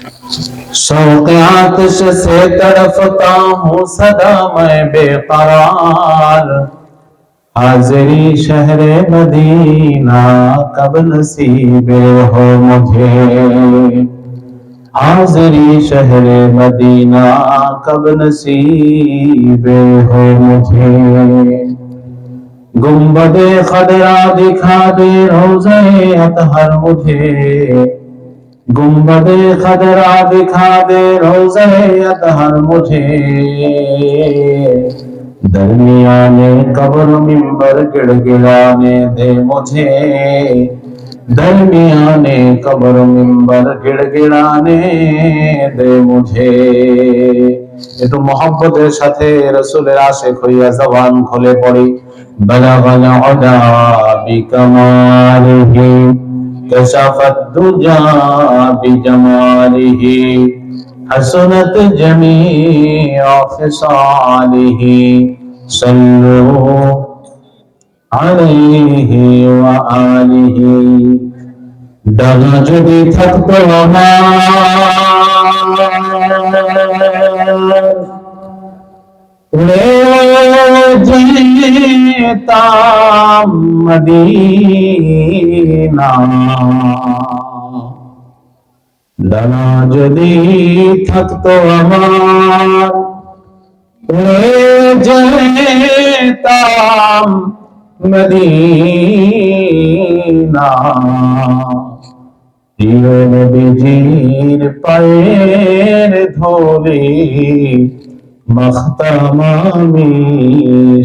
शौक़ आतिश से तड़पता हूँ सदा मैं बेकरार, हाज़िरी शहरे मदीना कब नसीबे हो मुझे, हाज़िरी शहरे मदीना कब नसीबे हो मुझे। गुंबदे खदरा दिखा दे रोज़े अतहर मुझे, गुंबदे खदरा दिखा दे रोज़े अतहर मुझे, दरमियाने कब्र मिंबर गिड़गिड़ाने दे मुझे, दरमियाने कब्र मिंबर गिड़गिड़ाने दे मुझे। একটু মোহাব্বতের সাথে রাসূলের আশিক হইয়া জবান খুলে পড়ি। বালাগাল উলা বিকামালিহি কাশাফাত দুজা বিজামালিহি হাসনাত জামিউ খিসালিহি সাল্লু আলাইহি ওয়া আলিহি। ডানা যদি থাকতো আমার উড়ে যেতাম মদিনা, ডানা যদি থাকতো আমার উড়ে যেতাম মদিনা, প্রিয় নবীজির পায়ের ধুলি মাখতাম আমি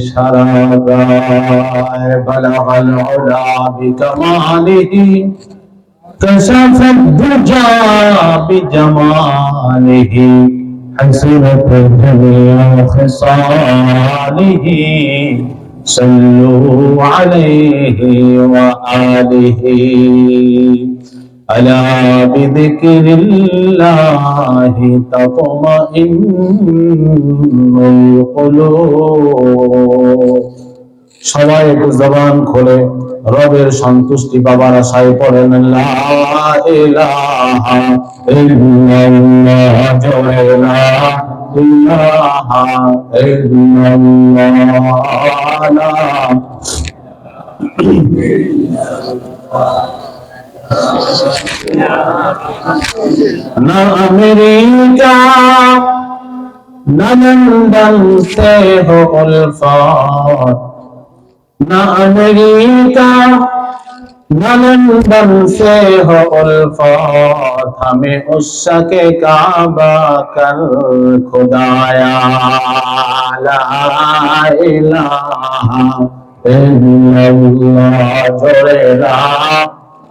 সারা গায়। বালাগাল উলা বিকামালিহি কাশাফাত দুজা বিজামালিহি হাসনাত জামিউ খিসালিহি সাল্লু আলাইহি ওয়া আলিহি। আলা বিযিকরিল্লাহি তাতমাইন্নুল কুলুব। সবাই একটু জবান খুলে রবের সন্তুষ্টি পাবার আশায় পড়েন লা ইলাহা ইল্লাল্লাহ, জোরে লা ইলাহা ইল্লাল্লাহ। ना अमेरिका न लंदन से हो उल्फत, न अमेरिका न लंदन से हो उल्फत, हमें उस्के काबा कर खुदाया। ला इलाहा इल्लल्लाह, जोड़े ला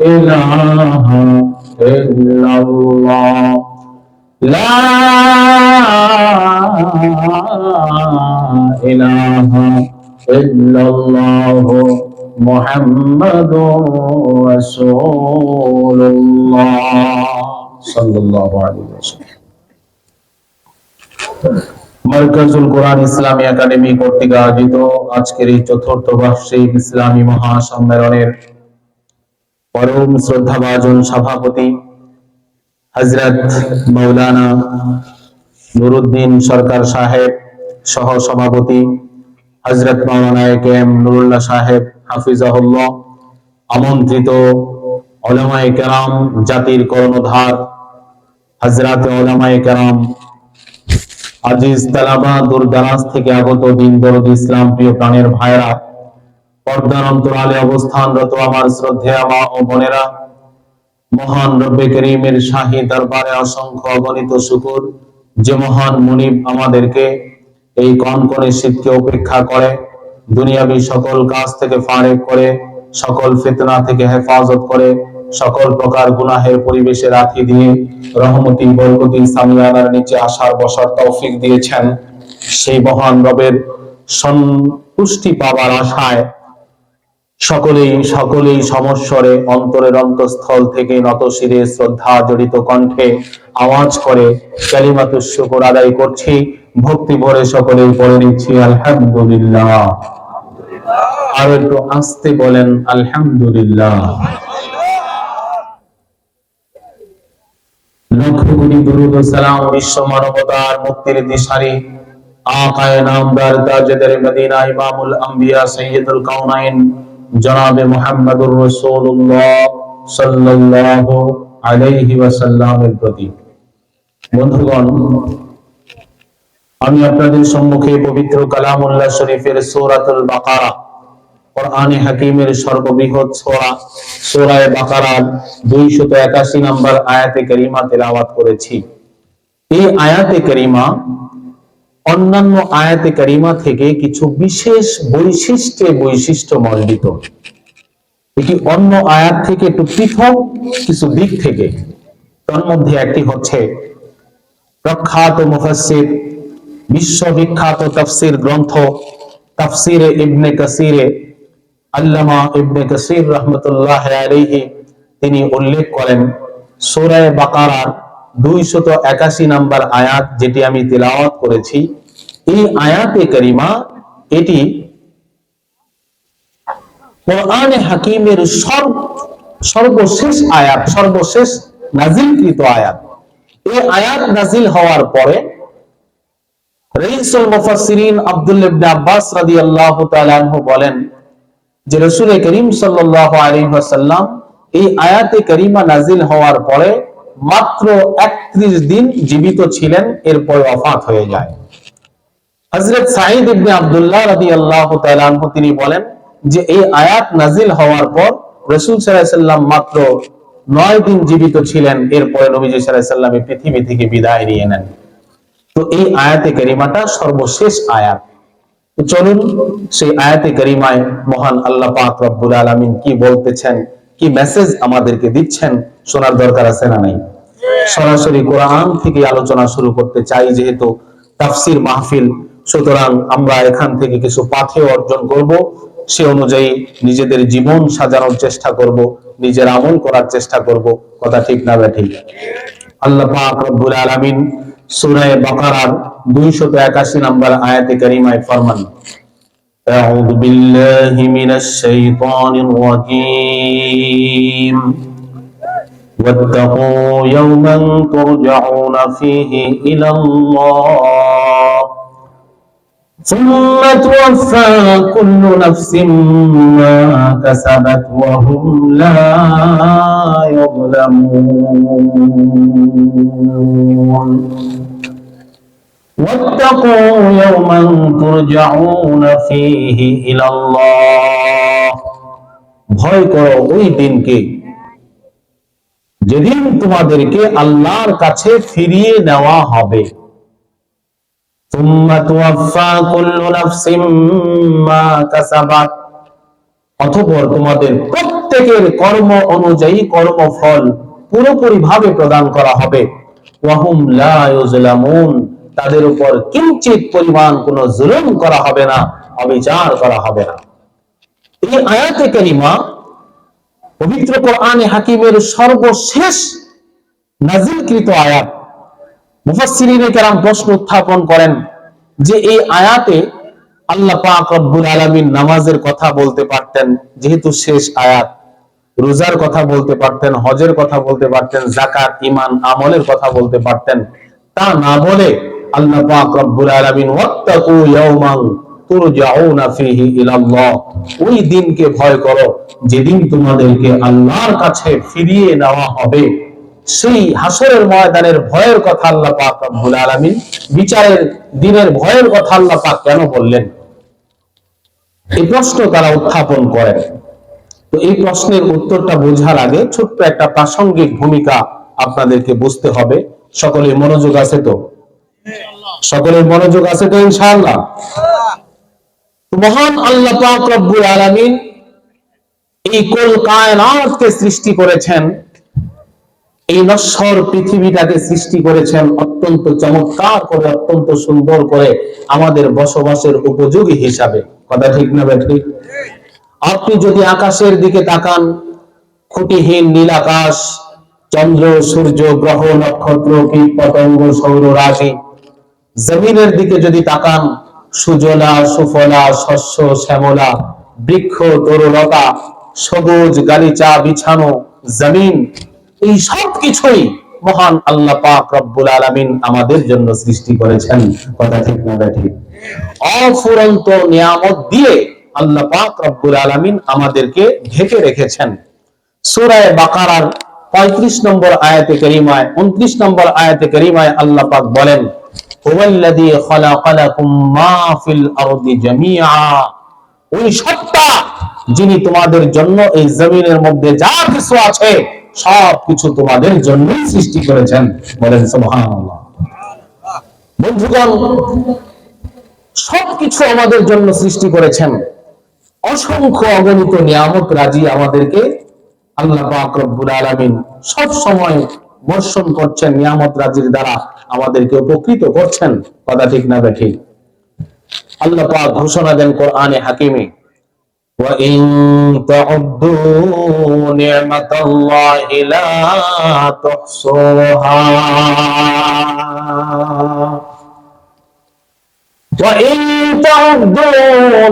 इलाहा इल्लल्लाह, ला इलाहा इल्लल्लाह मुहम्मदुर রাসূলুল্লাহ সাল্লাল্লাহু আলাইহি ওয়াসাল্লাম। মারকাজুল কোরআন ইসলামী একাডেমি কর্তৃক আয়োজিত আজকের এই চতুর্থ বার্ষিক ইসলামী মহাসম্মেলনের পরম শ্রদ্ধাভাজন সভাপতি হযরত মাওলানা নুরুদ্দিন সরকার সাহেব, সহ সভাপতি হযরত মাওলানা একেএম নুরুল্লাহ সাহেব হাফিজাহুল্লাহ, আমন্ত্রিত উলামায়ে কেরাম, জাতির কর্ণধার হযরতে উলামায়ে কেরাম, আজিজ তালাবা, দূর দারাজ থেকে আগত দিন দরদ ইসলাম প্রিয় প্রাণের ভাইরা, পর্দার অন্তরালে অবস্থানরত আমার শ্রদ্ধেয় মা ও বোনেরা, মহান রব্বে করিমের শাহী দরবারে অসংখ্য অগণিত শুকর যে মহান মুনিব আমাদেরকে এই কনকনে শীতকে উপেক্ষা করে দুনিয়াবী সকল কাজ থেকে ফারেক করে, সকল ফিতনা থেকে হেফাজত করে, সকল প্রকার গুনাহের পরিবেশে রাখি দিয়ে রহমতি বরকতি সামিয়ানার নিচে আসার বসার তৌফিক দিয়েছেন। সেই মহান রবের সন্তুষ্টি পাবার আশায় সকলেই সমস্বরে অন্তরের অন্তঃস্থল থেকে নতশিরে শ্রদ্ধা জড়িত কণ্ঠে আওয়াজ করে কালিমাতুশ শুকর আদায় করছি। ভক্তি ভরে সকলেই পড়ে নিচ্ছি আলহামদুলিল্লাহ। আর একটু আস্তে বলেন আলহামদুলিল্লাহ। লক্ষ কোটি দুরূদ ও সালাম বিশ্ব মানবতার মুক্তির দিশারি আকায়ে নামদার তাজদার মদিনা ইমামুল আম্বিয়া সাইয়্যিদুল কাউনাইন জনাবে মুহাম্মদুর রাসূলুল্লাহ সাল্লাল্লাহু আলাইহি ওয়াসাল্লামের প্রতি। বন্ধুগণ, আমি আপনাদের সম্মুখে পবিত্র কালামুল্লাহ শরীফের সূরাতুল বাকারা, কোরআনে হাকিমের সর্ববৃহৎ সূরা সূরা বাকারার 281 নম্বর আয়াতে কারিমা তেলাওয়াত করেছি। এই আয়াতে কারিমা অন্যান্য আয়াতে কারিমা থেকে কিছু বিশেষ বৈশিষ্ট্যমণ্ডিত। এটি অন্য আয়াত থেকে একটু পৃথক কিছু দিক থেকে। তার মধ্যে একটি হচ্ছে প্রখ্যাত মুফাসসির, বিশ্ববিখ্যাত তাফসীর গ্রন্থ তাফসীরে ইবনে কাসিরে আল্লামা ইবনে কাসির রাহমাতুল্লাহ আলাইহি তিনি উল্লেখ করেন সূরা বাকারার 281 নম্বর আয়াত, যেটি আমি তেলাওয়াত করেছি, এই আয়াতে কারিমা এটি কোরআনে হাকিমের সর্বশেষ আয়াত, সর্বশেষ নাজিলকৃত আয়াত। এই আয়াত নাজিল হওয়ার পরে রাইসুল মুফাসসিরিন আব্দুল্লাহ ইবনে আব্বাস রাদিয়াল্লাহু তাআলা আনহু বলেন যে রাসূল করিম সাল্লাল্লাহু আলাইহি ওয়াসাল্লাম এই আয়াতে কারিমা নাজিল হওয়ার পরে মাত্র 31 দিন জীবিত ছিলেন, এরপর ওফাত হয়ে যায়। হযরত সাঈদ ইবনে আব্দুল্লাহ রাদিয়াল্লাহু তাআলা আনহু তিনি বলেন যে এই আয়াত নাজিল হওয়ার পর রাসূল সাল্লাল্লাহু আলাইহি ওয়াসাল্লাম মাত্র 9 দিন জীবিত ছিলেন, এরপর নবীজি সাল্লাল্লাহু আলাইহি ওয়াসাল্লাম এই পৃথিবী থেকে বিদায় নিয়ে নেন। তো এই আয়াতে কারিমাটা সর্বশেষ আয়াত। তো চলুন সেই আয়াতে কারিমায় মহান আল্লাহ পাক রব্বুল আলামিন কি বলতেছেন, কি মেসেজ আমাদেরকে দিচ্ছেন, শোনার দরকার আছে না নাই? সরাসরি কোরআন থেকে আলোচনা শুরু করতে চাই, যেহেতু তাফসীর মাহফিল, সুতরাং আমরা এখান থেকে কিছু পাঠে অর্জন করব, সে অনুযায়ী নিজেদের জীবন সাজানোর চেষ্টা করব, নিজের আমল করার চেষ্টা করব। কথা ঠিক না ঠিক? আল্লাহ পাক রব্বুল আলামিন সূরা বাকারার 281 নম্বর আয়াতে কারিমায় ফরমান, আউযু বিল্লাহি মিনাশ শাইতানির রাজীম ওয়াত্তাকু ইয়াওমান তুরজাউনা ফীহি ইলাল্লাহ সুম্মা তুওয়াফফা কুল্লু নাফসিন মা কাসাবাত ওয়া হুম লা ইউযলামুন واتقوا يوما ترجعون فيه إلى الله ভয় করো ওই দিনকে যেদিন তোমাদেরকে আল্লাহর কাছে ফিরিয়ে নেওয়া হবে। ثم توفى كل نفس ما كسبت, অতঃপর তোমাদের প্রত্যেকের কর্ম অনুযায়ী কর্মফল পুরোপুরি ভাবে প্রদান করা হবে। ওয়াহুম লা ইউযলামুন, তাদের উপর কিঞ্চিত পরিমাণ কোনো জুলুম করা হবে না, অবিচার করা হবে না। এই আয়াতে কারিমা পবিত্র কোরআনে হাকিমের সর্বশেষ নাজিলকৃত আয়াত। মুফাসসিরিনে কেরাম প্রশ্ন উত্থাপন করেন যে এই আয়াতে আল্লাহ পাক রব্বুল আলামিন নামাজের কথা বলতে পারতেন, যেহেতু শেষ আয়াত, রোজার কথা বলতে পারতেন, হজের কথা বলতে পারতেন, যাকাত, ঈমান, আমলের কথা বলতে পারতেন। তা না বলে আল্লাহ পাক রব্বুল আলামিন ওয়াত্তাকু ইয়াওমান তুরজাউনা ফীহি ইলাল্লাহ, ওই দিনকে ভয় করো যেদিন তোমাদেরকে আল্লাহর কাছে ফিরিয়ে নেওয়া হবে। সেই হাসরের ময়দানের ভয়ের কথা আল্লাহ পাক রব্বুল আলামিন, বিচারের দিনের ভয়ের কথা আল্লাহ পাক কেন বললেন? এই প্রশ্ন তারা উত্থাপন করেন। তো এই প্রশ্নের উত্তরটা বোঝার আগে ছোট্ট একটা প্রাসঙ্গিক ভূমিকা আপনাদেরকে বুঝতে হবে। সকলের মনোযোগ আছে তো? সকলের মনোযোগ আছে তো ইনশাআল্লাহ? মহান আল্লাহ পাক রব্বুল আলামিন এই কুল কায়নাতকে সৃষ্টি করেছেন, এই নশ্বর পৃথিবীটাকে সৃষ্টি করেছেন অত্যন্ত চমৎকার করে, অত্যন্ত সুন্দর করে, আমাদের বসবাসের উপযোগী হিসাবে। কথা ঠিক না ঠিক? আপনি যদি আকাশের দিকে তাকান, খুঁটিহীন নীল আকাশ, চন্দ্র, সূর্য, গ্রহ, নক্ষত্র, কীট পতঙ্গ, সৌর রাশি, জমিনের দিকে যদি তাকান, সুজলা সুফলা, শস্য শ্যামলা, বৃক্ষ তরুলতা, সবুজ গালিচা বিছানো জমিন, এই সব কিছুই মহান আল্লাহ পাক রব্বুল আলামিন আমাদের জন্য সৃষ্টি করেছেন। কথা ঠিক না ঠিক? অফুরন্ত নিয়ামত দিয়ে আল্লাহ পাক রব্বুল আলামিন আমাদেরকে ঢেকে রেখেছেন। সূরা বাকারার 35 নম্বর আয়াতে কারিমায় 29 নম্বর আয়াতে কারিমায় আল্লাহ পাক বলেন, হুয়াল্লাযী খালাকালাকুম মা ফিল আরদি জামিআ, ওই সত্তা যিনি তোমাদের জন্য এই জমিনের মধ্যে যা কিছু আছে সবকিছু তোমাদের জন্য সৃষ্টি করেছেন। বলেন সুবহানাল্লাহ। বন্ধুগণ, সবকিছু আমাদের জন্য সৃষ্টি করেছেন। অসংখ্য অগণিত নিয়ামত রাজি আমাদেরকে আল্লাহ পাক রব্বুল আলামিন সব সময় বর্ষণ করছেন, নিয়ামত রাজির দ্বারা আমাদেরকে উপকৃত করছেন। কথা ঠিক না ঠিক? আল্লাহ পাক ঘোষণা দেন কোরআনে হাকিমে, ওয়া ইন তাউদ্দু নি'মাতাল্লাহি লা তুহসুহা, ওয়া ইন তাউদ্দু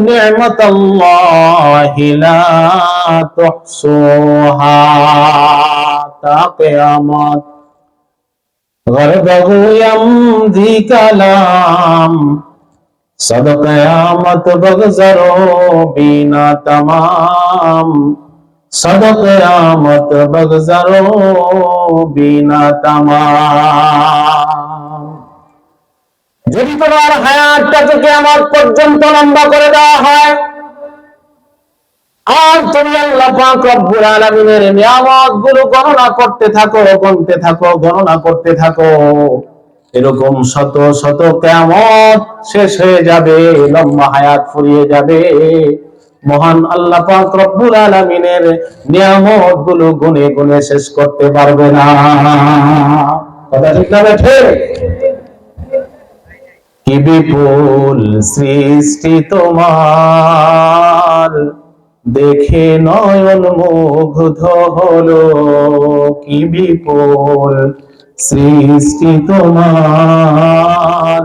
নি'মাতাল্লাহি লা তুহসুহা, তা কিয়ামত গরবহু ইয়ামদি কালাম, সদ কিয়ামত বগজরো বিনা তমাম, সদ কিয়ামত বগজরো বিনা তমাম। যদি তোমার হায়াতটাকে কিয়ামত পর্যন্ত লম্বা করে দেওয়া হয় আর তুমি আল্লাহ পাক রব্বুল আলামিনের নিয়ামতগুলো গণনা করতে থাকো, গুনতে থাকো, গণনা করতে থাকো, এরকম শত শত কিয়ামত শেষ হয়ে যাবে, লম্বা হায়াত ফুরিয়ে যাবে, মহান আল্লাহ পাক রব্বুল আলামিনের নিয়ামতগুলো গুনে গুনে শেষ করতে পারবে না। কথা ঠিক না ঠিক? কি বিপুল সৃষ্টি তোমার, দেখে নয়ন মুগ্ধ হলো, কি বিপুল সৃষ্টি তোমার,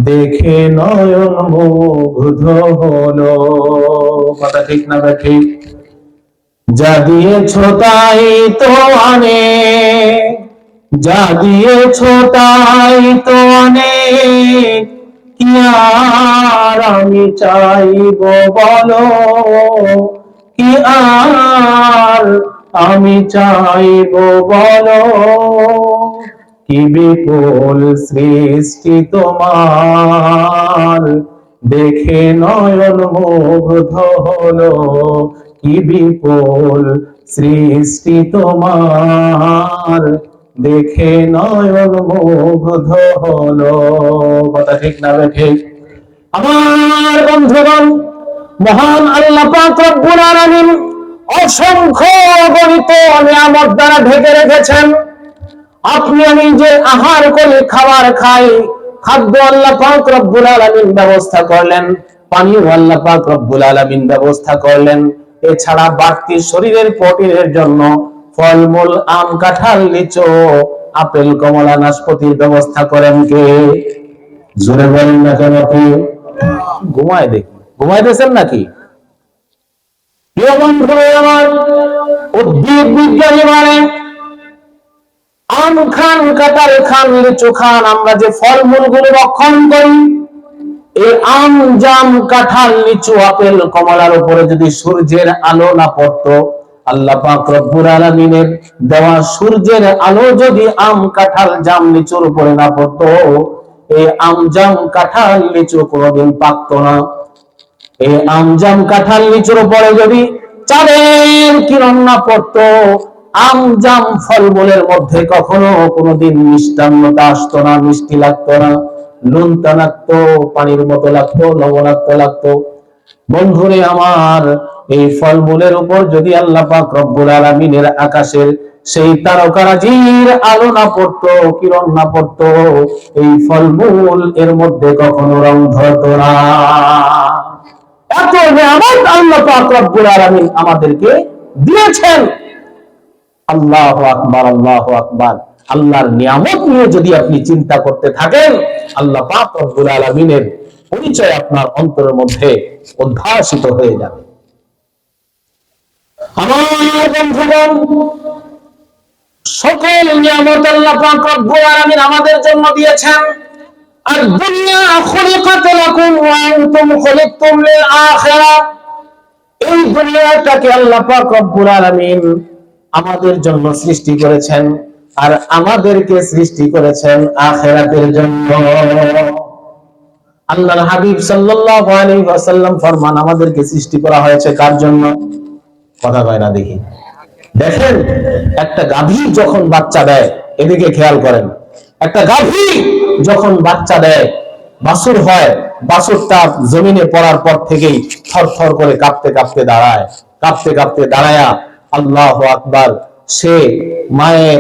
দেখে নয়ন মুগ্ধ হলো। কথা ঠিক না ঠিক? যা দিয়েছ তাই তো অনেক, যা দিয়েছ তাই তো অনেক, কি আর আমি চাইব বলো, কি আর আমি চাইব বলো, কি বিপুল সৃষ্টি তোমার, দেখে নয়ন মুগ্ধ হলো, কি বিপুল সৃষ্টি তোমার, দেখে নয়ন মুগ্ধ হলো। কথা ঠিক না ঠিক? আমার বন্ধুগণ, মহান আল্লাহ পাক রব্বুল আলামিন অসংখ্য অগণিত নিয়ামত দ্বারা ঢেকে রেখেছেন। আপনি আমি যে আহার করে খাবার খাই, খাদ্য আল্লাহ পাক রব্বুল আলামিন ব্যবস্থা করলেন, পানি আল্লাহ পাক রব্বুল আলামিন ব্যবস্থা করলেন। এছাড়া বাড়তি শরীরের প্রোটিনের জন্য ফলমূল, আম, কাঁঠাল, লিচু, আপেল, কমলা, নাশপাতির ব্যবস্থা করেন কে? জোরে বলেন না কেন? কি ঘুমায় দেখি, ঘুমাইতেছেন নাকি? প্রিয় বন্ধুরা আমার, উদ্ভিদ বিজ্ঞানী মানে আম খান, কাঁঠাল খান, লিচু খান, আমরা যে ফলমূল গুলো ভক্ষণ করি, এই আম, জাম, কাঁঠাল, লিচু, আপেল, কমলার উপরে যদি সূর্যের আলো না পড়তো, আল্লাহ পাক রব্বুল আলামিনের দেওয়া সূর্যের আলো যদি আম, কাঁঠাল, জাম, লিচুর উপরে না পড়তো, এই আম, জাম, কাঁঠাল, লিচু কোনোদিন পাকতো না। এই আম, জাম, কাঁঠাল, লিচুর উপরে যদি চাঁদের কিরণ না পড়তো, আম, জাম, ফলমূলের মধ্যে কখনো কোনোদিন মিষ্টান্নতা আসতো না, মিষ্টি লাগতো না, নুনতা লাগতো, পানির মতো লাগতো, লবণাক্ত লাগতো। বন্ধুরে আমার, এই ফলমূলের উপর যদি আল্লাহ পাক রব্বুল আলামিনের আকাশের সেই তারকারাজির আলো না পড়তো, কিরণ না পড়তো, এই ফলমূল এর মধ্যে কখনো রং ধরতো না। এত নিয়ামত আল্লাহ পাক রব্বুল আলামিন আমাদেরকে দিয়েছেন। আল্লাহু আকবার, আল্লাহু আকবার। আল্লাহর নিয়ামত নিয়ে যদি আপনি চিন্তা করতে থাকেন, আল্লাহ পাক রব্বুল আলামিনের পরিচয় আপনার অন্তরের মধ্যে উদ্ভাসিত হয়ে যাবে। আমার বন্ধুগণ, সকল নিয়ামত আল্লাহ পাক রব্বুল আলামিন আমাদের জন্য দিয়েছেন। আর দুনিয়া খুলিকাত লাকুম ওয়া আনতুম খুলিকতুম লিল আখিরাহ, এই দুনিয়াটাকে আল্লাহ পাক রব্বুল আলামিন আমাদের জন্য সৃষ্টি করেছেন, আর আমাদেরকে সৃষ্টি করেছেন আখিরাতের জন্য। আল্লাহর হাবিব সাল্লাল্লাহু আলাইহি ওয়াসাল্লাম ফরমান, আমাদেরকে সৃষ্টি করা হয়েছে কার জন্য? কথা কয় না দেখি। দেখেন, একটা গাভী যখন বাচ্চা দেয়, এদিকে খেয়াল করেন, একটা গাভী যখন বাচ্চা দেয়, বাছুর হয়, বাছুরটা জমিনে পড়ার পর থেকেই থরথর করে কাঁপতে কাঁপতে দাঁড়ায়, কাঁপতে কাঁপতে দাঁড়ায়া আল্লাহু আকবার, সে মায়ের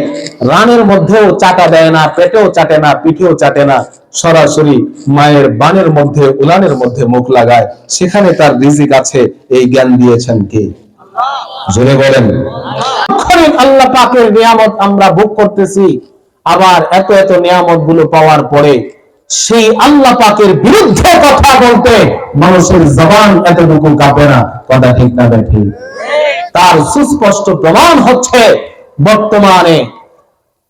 রানের মধ্যেও চাটা দেয় না, পেটেও চাটে না, পিঠেও চাটে না, সরাসরি মায়ের বানের মধ্যে, উলানের মধ্যে মুখ লাগায়। সেখানে তার রিজিক আছে, এই জ্ঞান দিয়েছেন কে? জোরে বলেন। আল্লাহ পাকের নিয়ামত আমরা ভোগ করতেছি, আবার এত এত নিয়ামত গুলো পাওয়ার পরে সেই আল্লাহ পাকের বিরুদ্ধে কথা বলতে মানুষের জবান এতটুকু কাঁপে না। কথা ঠিক না ঠিক? তার সুস্পষ্ট প্রমাণ হচ্ছে বর্তমানে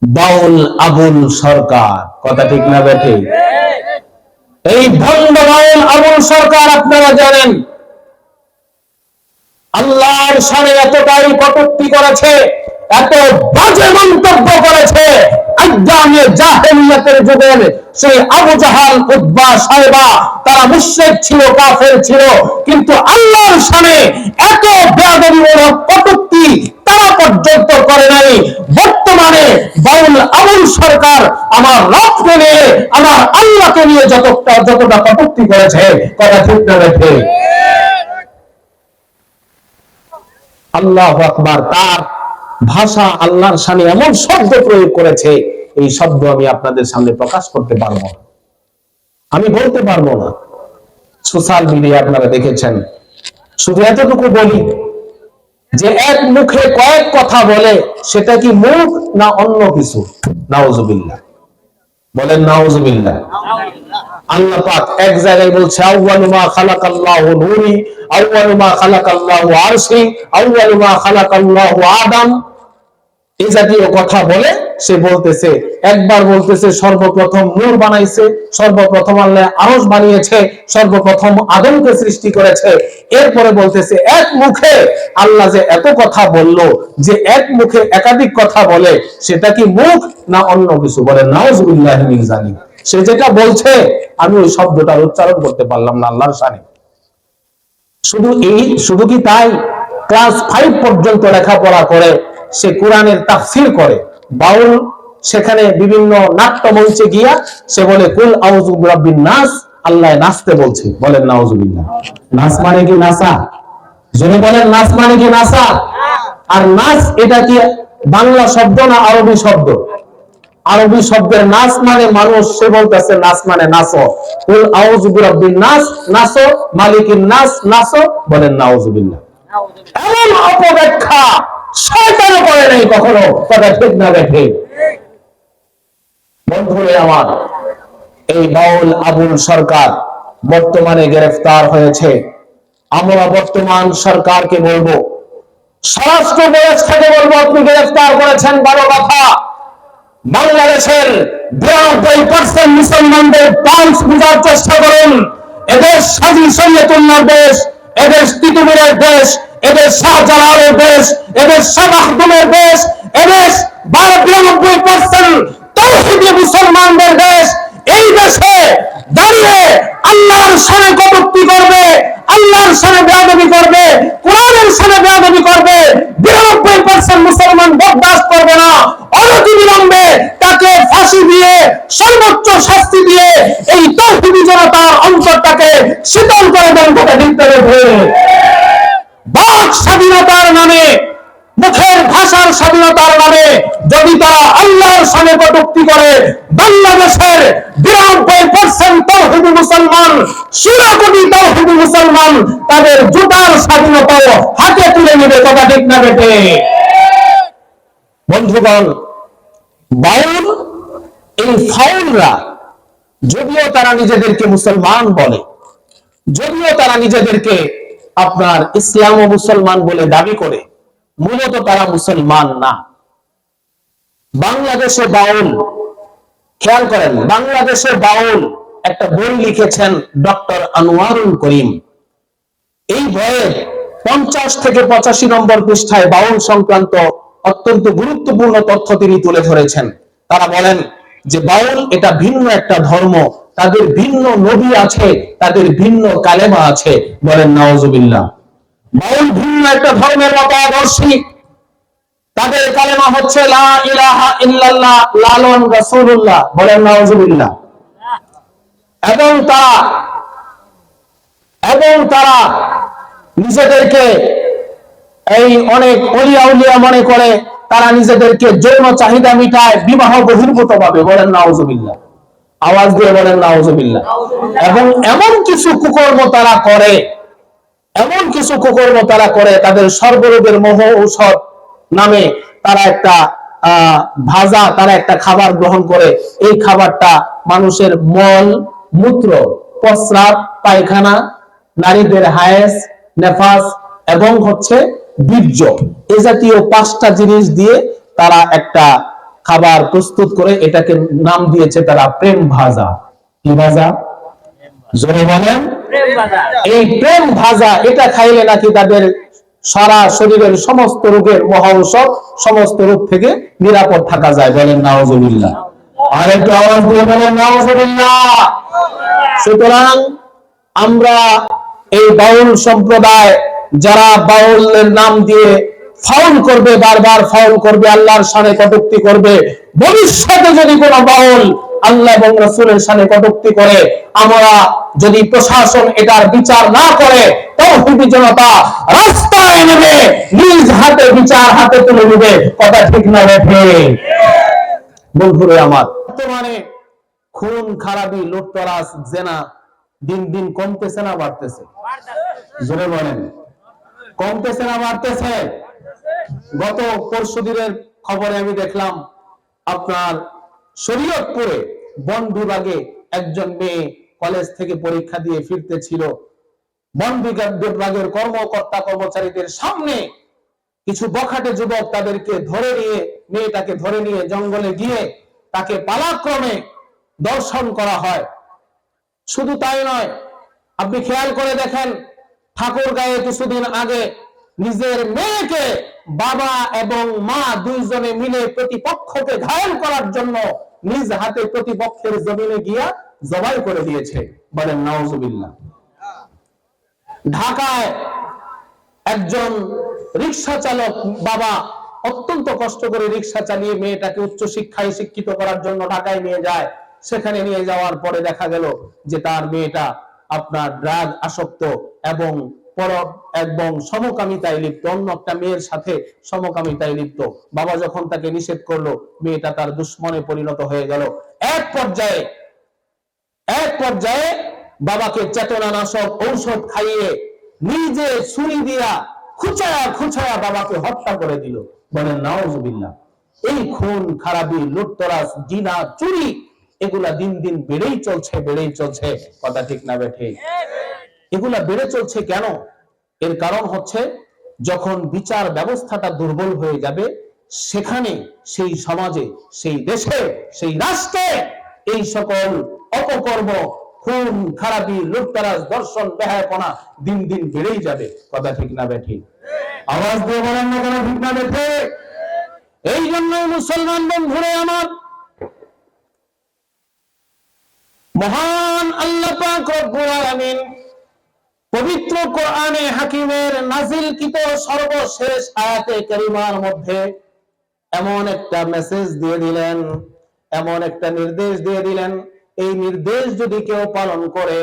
বাউল আবুল সরকার। কথা ঠিক না ঠিক? এই ভণ্ড বাউল আবুল সরকার, আপনারা জানেন, আল্লাহর শানে এতটাই কটূক্তি করেছে, এত বাজে মন্তব্য করেছে, আইয়ামে জাহেলিয়াতের যুগের সেই আবু জাহাল, উতবা, সাইবা, তারা মুশরিক ছিল, কাফের ছিল, কিন্তু আল্লাহর শানে এত বেয়াদবিমূলক কটূক্তি তারা পর্যন্ত করে নাই। বর্তমানে বাউল আবুল সরকার আমার রবকে নিয়ে, আমার আল্লাহকে নিয়ে যতটা কটূক্তি করেছে, কথা ঠিক না ঠিক? আল্লাহু আকবার। তার ভাষা আল্লাহর শানে এমন শব্দ প্রয়োগ করেছে, এই শব্দ আমি আপনাদের সামনে প্রকাশ করতে পারবো না, আমি বলতে পারবো না। সোশ্যাল মিডিয়া আপনারা দেখেছেন। শুধু এতটুকু বলি যে এক মুখে কয়েক কথা বলে, সেটা কি মুখ না অন্য কিছু? নাউজুবিল্লাহ, বলেন নাউজুবিল্লাহ। আল্লাহ পাক এক জায়গায় বলছে, আউয়ালু মা খালাকাল্লাহু নূরি, আউয়ালু মা খালাকাল্লাহু আরশি, আউয়ালু মা খালাকাল্লাহু আদম। এই জাতীয় কথা বলে সে বলতেছে, একবার বলতেছে সর্বপ্রথম নূর বানাইছে, সর্বপ্রথম আল্লাহ আরশ বানিয়েছে, সর্বপ্রথম আদমকে সৃষ্টি করেছে। এরপরে বলতেছে এক মুখে আল্লাহ যে এত কথা বললো, যে এক মুখে একাধিক কথা বলে, সেটা কি মুখ না অন্য কিছু? বলে নাউজুবিল্লাহ মিন যালিক। সে যেটা বলছে আমি ওই শব্দটার উচ্চারণ করতে পারলাম না আল্লাহর শানে। শুধু কি তাই? ক্লাস 5 পর্যন্ত লেখাপড়া করে, সে কোরআনের তাফসীর করে। বাউল সেখানে বিভিন্ন নাট্য মঞ্চে গিয়া সে বলে, কুল আউযু বিরাব্বিন নাস, আল্লাহ নাচতে বলছে। বলেন নাউজুবিল্লাহ। নাচ মানে কি নাচা? জোরে বলেন, নাচ মানে কি নাচা? আর নাচ এটা কি বাংলা শব্দ না আরবি শব্দ? আরবি শব্দের নাচ মানে মানুষ, সে বলতেছে নাচ মানে নাচো। কুল আউযু বিরাব্বিন নাস, নাচো, মালিকিন নাস, নাচো। বলেন নাউজুবিল্লাহ। এমন অপব্যাখ্যা শয়তানও করে নাই কখনো। কথা ঠিক না ঠিক? বন্ধুরা আমার, এই বাউল আবুল সরকার বর্তমানে গ্রেফতার হয়েছে। আমরা বর্তমান সরকারকে বলবো, স্বরাষ্ট্র উপদেষ্টাকে বলবো, আপনি গ্রেফতার করেছেন ভালো কথা। বাংলাদেশের 92% মুসলমানদের পালস বোঝার চেষ্টা করুন। এদেশ স্বাধীন শরীয়তুল্লাহর দেশ, এদেশ তিতুমিরের দেশ, এদেশ শাহজালালের দেশ, এদেশ শাহ মাহমুদের দেশ, এদেশ 92% তাওহীদি মুসলমানদের দেশ। এই দেশে দাঁড়িয়ে আল্লাহর শানে কটূক্তি করবে, আল্লাহর শানে বেয়াদবি করবে, কোরআনের শানে বেয়াদবি করবে, 92% মুসলমান বরদাস্ত করবে না। অনতিবিলম্বে তাকে ফাঁসি দিয়ে, সর্বোচ্চ শাস্তি দিয়ে এই তাওহীদি জনতার অন্তরটাকে শীতল করে দেন। কথা ঠিক করে বাক স্বাধীনতার নামে, মুখের ভাষার স্বাধীনতার নামে যদি তারা আল্লাহর শানে কটূক্তি করে, বাংলাদেশের 92% তাওহীদি মুসলমান, 16 কোটি তাওহীদি মুসলমান তাদের জুতার স্বাধীনতাও হাতে তুলে নেবে। কথা ঠিক না বেটে? বন্ধুগণ, বাউল এই ফাউলরা, যদিও তারা নিজেদেরকে মুসলমান বলে, যদিও তারা নিজেদেরকে আপনার ইসলাম ও মুসলমান বলে দাবি করে, মূলত তারা মুসলমান না। বাংলাদেশে বাউল, খেয়াল করেন, বাংলাদেশে বাউল একটা বই লিখেছেন ডক্টর আনোয়ারুল করিম। এই বইয়ের 50 থেকে 85 নম্বর পৃষ্ঠায় বাউল সংক্রান্ত অত্যন্ত গুরুত্বপূর্ণ তথ্য তিনি তুলে ধরেছেন। তারা বলেন যে বাউল এটা ভিন্ন একটা ধর্ম, তাদের ভিন্ন নবী আছে, তাদের ভিন্ন কালেমা আছে। বলেন নাউজুবিল্লাহ। বাউল ভিন্ন একটা ধর্মের মতাদর্শী, তাদের কালেমা হচ্ছে লা ইলাহা ইল্লাল্লাহ লালন রাসূলুল্লাহ। বলেন নাউজুবিল্লাহ। এবং তারা নিজেদেরকে এই অনেক ওলিয়া উলিয়া মনে করে, তারা নিজেদেরকে যৌন চাহিদা মিটায় বিবাহ বহির্ভূত ভাবে। বলেন নাউজুবিল্লাহ। আওয়াজ দিয়ে বলেন নাউজুবিল্লাহ। এবং এমন কিছু কুকর্ম তারা করে, তাদের সর্বরোগের মহ ঔষধ নামে তারা একটা ভাজা, তারা একটা খাবার গ্রহণ করে। এই খাবারটা মানুষের মল মূত্র, প্রস্রাব, পায়খানা, নারীদের হায়েস, নেফাস এবং হচ্ছে বীর্য, এ জাতীয় 5টা জিনিস দিয়ে তারা একটা খাবার প্রস্তুত করে, এটাকে নাম দিয়েছে তারা প্রেম ভাজা। কি ভাজা? জোরে বলেন। এই প্রেম ভাজা, এটা খাইলে নাকি তাদের সারা শরীরের সমস্ত রোগের মহা ঔষধ, সমস্ত রোগ থেকে নিরাপদ থাকা যায়। বলেন নাউজুবিল্লাহ। আর একটু আওয়াজ দিয়ে বলেন নাউজুবিল্লাহ। সুতরাং আমরা এই বাউল সম্প্রদায়, যারা বাউলের নাম দিয়ে ফাউল করবে, বারবার ফাউল করবে, আল্লাহর শানে কটূক্তি করবে, ভবিষ্যতে যদি কোনো বাউল আল্লাহ এবং রাসূলের শানে কটূক্তি করে, আমরা যদি প্রশাসন এটার বিচার না করে, তাওহীদি জনতা রাস্তায় নেমে নিজ হাতে বিচার হাতে তুলে নেবে। কথা ঠিক না বেঠে? বন্ধুরে আমার, বর্তমানে খুন খারাপি, লুটতরাজ, জেনা দিন দিন কমতেছে না বাড়তেছে? জোরে বলেন। কমতেছে না বাড়তেছে? গত পরশুদিনের খবরে আমি দেখলাম আপনার শরীয়তপুরে বন বিভাগে একজন মেয়ে কলেজ থেকে পরীক্ষা দিয়ে ফিরতে ছিল। বন বিভাগের কর্মকর্তা কর্মচারীদের সামনে কিছু বখাটে যুবক তাদেরকে ধরে নিয়ে, মেয়েটাকে ধরে নিয়ে জঙ্গলে গিয়ে তাকে পালাক্রমে দর্শন করা হয়। শুধু তাই নয়, আপনি খেয়াল করে দেখেন, ঠাকুরগাঁয়ে কিছুদিন আগে নিজের মেয়েকে বাবা এবং মা দুইজনে মিলে প্রতিপক্ষকে ঘায়েল করার জন্য নিজ হাতে প্রতিপক্ষের জমিনে গিয়া জবাই করে দিয়েছে। বলেন নাউজুবিল্লাহ। ঢাকায় একজন রিকশা চালক বাবা অত্যন্ত কষ্ট করে রিকশা চালিয়ে মেয়েটাকে উচ্চ শিক্ষায় শিক্ষিত করার জন্য ঢাকায় নিয়ে যায়। সেখানে নিয়ে যাওয়ার পরে দেখা গেল যে তার মেয়েটা আপনার ড্রাগ আসক্ত এবং সমকামিতায় লিপ্ত, অন্য একটা মেয়ের সাথে সমকামিতায় লিপ্ত। বাবা যখন তাকে নিষেধ করলো, মেয়েটা তার দুশ্মনে পরিণত হয়ে গেল। এক পর্যায়ে বাবাকে চেতনানাশক ঔষধ খাইয়ে নিজে ছুরি দিয়া খুঁচায়া বাবাকে হত্যা করে দিল। বলেন নাউজুবিল্লাহ। এই খুন খারাপি, লুটতরাজ, জিনা, চুরি, এগুলা দিন দিন বেড়েই চলছে। কথা ঠিক না বেঠে? এগুলা বেড়ে চলছে কেন? এর কারণ হচ্ছে, যখন বিচার ব্যবস্থাটা দুর্বল হয়ে যাবে, সেখানে সেই সমাজে, সেই দেশে, সেই রাষ্ট্রে এই সকল অপকর্ম, খুন খারাপি, লুটতরাজ, ধর্ষণ, বেহায়াপনা দিন দিন বেড়েই যাবে। কথা ঠিক না বেঠে? আওয়াজ দিয়ে বলেন না কেন ঠিক না বেঠে? এই জন্যই মুসলমান বন্ধুরে আমার, মহান আল্লাহ পাক রব্বুল আলামিন পবিত্র কোরআনে হাকিমের নাজিলকৃত সর্বশেষ আয়াতে কারিমার মধ্যে এমন একটা মেসেজ দিয়ে দিলেন, এমন একটা নির্দেশ দিয়ে দিলেন, এই নির্দেশ যদি কেউ পালন করে,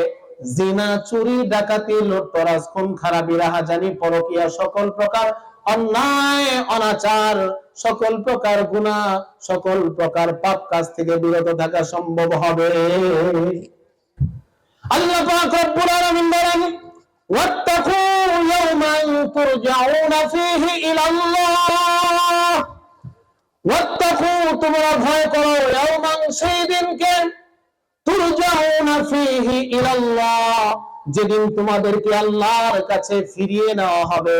জিনা, চুরি, ডাকাতি, লুটতরাজ, খুন খারাপি, রাহাজানি, পরকীয়া, সকল প্রকার অন্যায় অনাচার, সকল প্রকার গুনাহ, সকল প্রকার পাপ কাজ থেকে বিরত থাকা সম্ভব হবে। আল্লাহ পাক রব্বুল আলামিন বলেন, ওয়াত্তাকু ইয়াওমান তুরজাউনা ফীহি ইলাল্লাহ। ওয়াত্তাকু, তোমরা ভয় করো, ইয়াওমান, সেই দিনকে, তুরজাউনা ফীহি ইলাল্লাহ, যেদিন তোমাদেরকে আল্লাহর কাছে ফিরিয়ে নেওয়া হবে।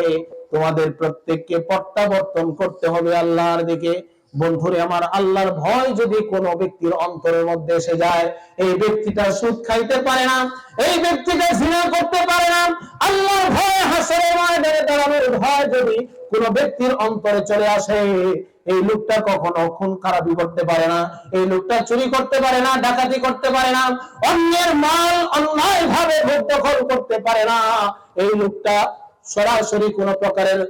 তোমাদের প্রত্যেককে প্রত্যাবর্তন করতে হবে আল্লাহর দিকে। বন্ধুরে আমার, আল্লাহর ভয় যদি কোনো ব্যক্তির অন্তরের মধ্যে এসে যায়, এই ব্যক্তিটা সুদ খাইতে পারে না, এই ব্যক্তিটা জিনা করতে পারে না। আল্লাহর ভয়, হাসরের ময়দানে দাঁড়ানোর ভয় যদি কোনো ব্যক্তির অন্তরে চলে আসে, এই লোকটা কখনো খুন খারাপি করতে পারে না, এই লোকটা চুরি করতে পারে না, ডাকাতি করতে পারে না, অন্যের মাল অন্যায় ভাবে ভোগ দখল করতে পারে না, এই লোকটা সরাসরি কোন প্রকারের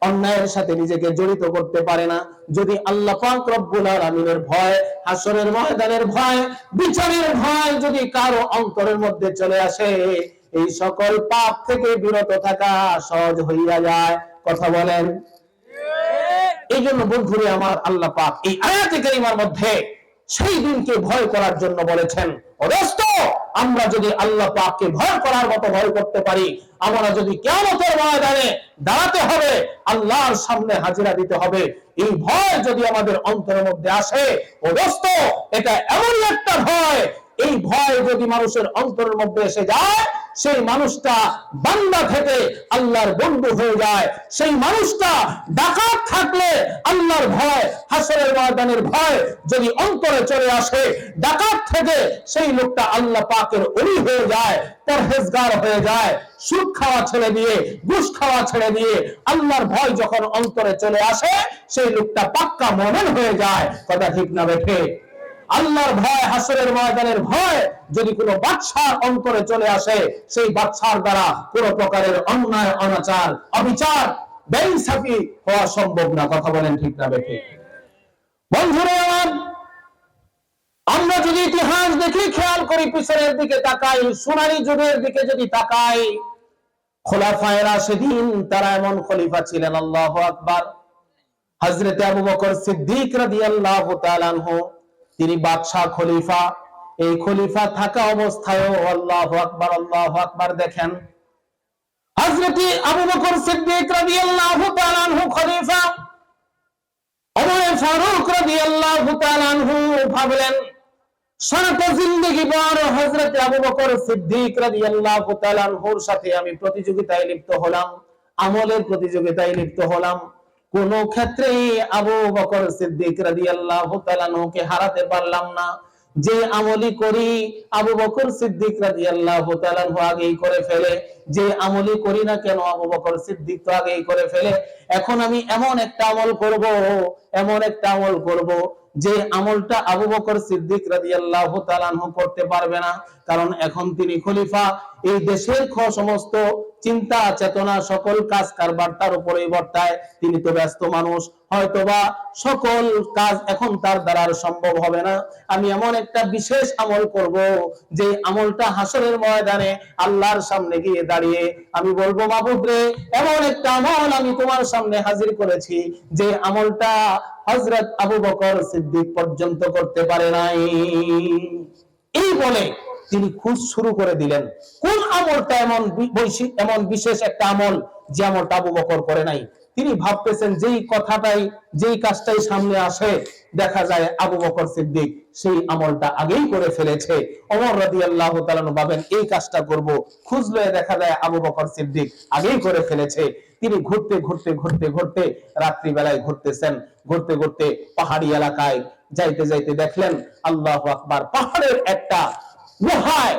অন্যায়ের সাথে নিজেকে জড়িত করতে পারে না। যদি আল্লাহ পাক রব্বুল আলামিনের ভয়, হাসরের ময়দানের ভয়, বিচারের ভয় যদি কারো অন্তরের মধ্যে চলে আসে, এই সকল পাপ থেকে বিরত থাকা সহজ হইয়া যায়। কথা বলেন। এই জন্য বন্ধুরে আমার, আল্লাহ পাক এই আয়াতে কারিমার মধ্যে সেই দিনকে ভয় করার জন্য বলেছেন। অবশ্য আমরা যদি আল্লাহ পাককে ভয় করার মতো ভয় করতে পারি, আমরা যদি কিয়ামতের ময়দানে দাঁড়াতে হবে, আল্লাহর সামনে হাজিরা দিতে হবে, এই ভয় যদি আমাদের অন্তরের মধ্যে আসে, অবশ্য এটা এমন একটা ভয়, এই ভয় যদি মানুষের অন্তরের মধ্যে এসে যায়, সেই মানুষটা বান্দা থেকে আল্লাহর বন্ধু হয়ে যায়। সেই মানুষটা ডাকাত থাকলে আল্লাহর ভয়, হাসরের ময়দানের ভয় যদি অন্তরে চলে আসে, ডাকাত থেকে সেই লোকটা আল্লাহ পাকের ওলি হয়ে যায়, পরহেজগার হয়ে যায়। সুদ খাওয়া ছেড়ে দিয়ে, ঘুষ খাওয়া ছেড়ে দিয়ে আল্লাহর ভয় যখন অন্তরে চলে আসে, সেই লোকটা পাক্কা মুমিন হয়ে যায়। কথা ঠিক না বেঠে? আল্লাহর ভয়, হাসরের ময়দানের ভয় যদি কোনো বাদশার অন্তরে চলে আসে, সেই বাদশার দ্বারা কোনো প্রকারের অন্যায়, অনাচার, অবিচার, বেইনসাফি হওয়া সম্ভব না। কথা বলেন ঠিক না বেঠিক? বন্ধুরা, আমরা যদি ইতিহাস দেখি, খেয়াল করি, পিছনের দিকে তাকাই, সোনালী যুগের দিকে যদি তাকাই, খোলাফায়ে রাশিদিন তারা এমন খলিফা ছিলেন, আল্লাহু আকবার, হযরত আবু বকর সিদ্দিক রাদিয়াল্লাহু তাআলা আনহু, তিনি বাদশাহ খলিফা। এই খলিফা থাকা অবস্থায়ও আল্লাহু আকবার, আল্লাহু আকবার, দেখেন হযরত আবু বকর সিদ্দিক রাদিয়াল্লাহু তাআলা আনহু খলিফা, ওমর ফারুক রাদিয়াল্লাহু তাআলা আনহু ভাবলেন, সারাটা জিন্দেগি ভর হযরত আবু বকর সিদ্দিক রাদিয়াল্লাহু তাআলা আনহুর সাথে আমি প্রতিযোগিতায় লিপ্ত হলাম, আমলের প্রতিযোগিতায় লিপ্ত হলাম, কোন ক্ষেত্রে আবু বকর সিদ্দিক রাদিয়াল্লাহু তাআলা আনহুকে হারাতে পারলাম না। যে আমলি করি আবু বকর সিদ্দিক রাদিয়াল্লাহু তাআলা আনহু আগেই করে ফেলে, যে আমলি করি না কেন আবু বকর সিদ্দিক তো আগেই করে ফেলে। এখন আমি এমন একটা আমল করব, এমন একটা আমল করব, যে আমলটা আবু বকর সিদ্দিক রাদিয়াল্লাহু তাআলা আনহু করতে পারবে না, কারণ এখন তিনি খলিফা। এই দেশের সমস্ত চিন্তা চেতনা, সকল কাজ কারবার তার উপরেই বর্তায়। তিনি তো ব্যস্ত মানুষ, হয়তোবা সকল কাজ এখন তার দ্বারা সম্ভব হবে না। আমি এমন একটা বিশেষ আমল করব, যে আমলটা হাসরের ময়দানে আল্লাহর সামনে গিয়ে দাঁড়িয়ে আমি বলবো, মাবুদ রে, এমন একটা আমল আমি তোমার সামনে হাজির করেছি, যে আমলটা হযরত আবু বকর সিদ্দিক পর্যন্ত করতে পারে নাই। এই বলে তিনি খোঁজ শুরু করে দিলেন, কোন আমলটা এমন বিশেষ একটা আমল, যে আমলটা আবু বকর করে নাই। তিনি ভাবতেছেন, যেই কথাটাই, যেই কাজটাই সামনে আসে, দেখা যায় আবু বকর সিদ্দিক সেই আমলটা আগেই করে ফেলেছে। ওমর রাদিয়াল্লাহু তাআলা ভাবেন, এই কাজটা করব, খুঁজলে দেখা যায় আবু বকর সিদ্দিক আগেই করে ফেলেছে। তিনি ঘুরতে ঘুরতে ঘুরতে ঘুরতে রাত্রি বেলায় ঘুরতেছেন, ঘুরতে ঘুরতে পাহাড়ি এলাকায় যাইতে যাইতে দেখলেন, আল্লাহু আকবার, পাহাড়ের একটা গুহায়,